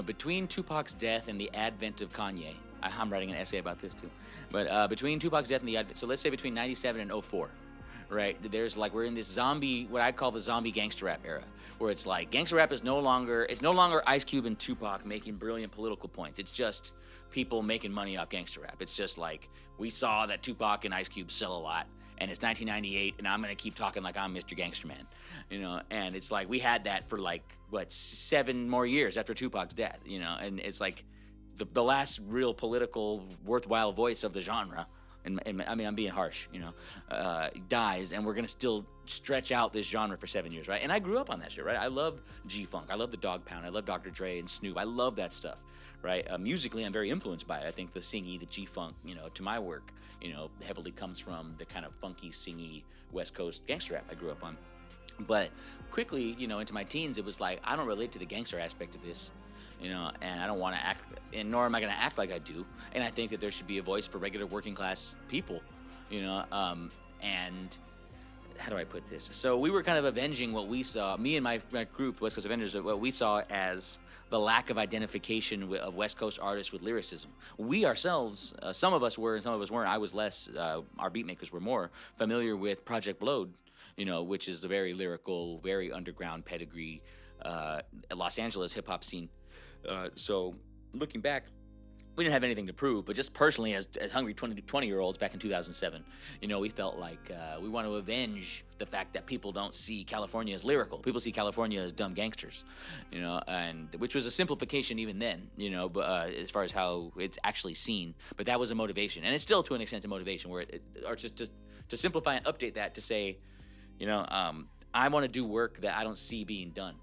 Between Tupac's death and the advent of Kanye, I'm writing an essay about this too. But between Tupac's death and the advent, so let's say between '97 and '04, right? There's like we're in this zombie, what I call the zombie gangster rap era, where it's like gangster rap is no longer Ice Cube and Tupac making brilliant political points. It's just people making money off gangster rap. It's just like we saw that Tupac and Ice Cube sell a lot, and it's 1998, and I'm gonna keep talking like I'm Mr. Gangster Man, And it's like we had that for like 7 more years after Tupac's death, And it's like the last real political worthwhile voice of the genre. And I mean, I'm being harsh, dies, and we're gonna still stretch out this genre for 7 years, right? And I grew up on that shit, right? I love G-Funk, I love the Dog Pound, I love Dr. Dre and Snoop, I love that stuff, right? Musically, I'm very influenced by it. I think the singy, the G-Funk, to my work, heavily comes from the kind of funky, singy West Coast gangster rap I grew up on. But quickly, into my teens, it was like I don't relate to the gangster aspect of this. And I don't want to act, and nor am I going to act like I do. And I think that there should be a voice for regular working class people, and how do I put this? So we were kind of avenging what we saw, me and my group, the West Coast Avengers, what we saw as the lack of identification of West Coast artists with lyricism. We ourselves, some of us were and some of us weren't. I was less, our beat makers were more familiar with Project Blowed, which is a very lyrical, very underground pedigree, Los Angeles hip hop scene. So looking back, we didn't have anything to prove, but just personally as hungry 20-year-olds back in 2007, we felt like we want to avenge the fact that people don't see California as lyrical. People see California as dumb gangsters, and which was a simplification even then, but as far as how it's actually seen. But that was a motivation, and it's still to an extent a motivation where or just to simplify and update that to say, I want to do work that I don't see being done.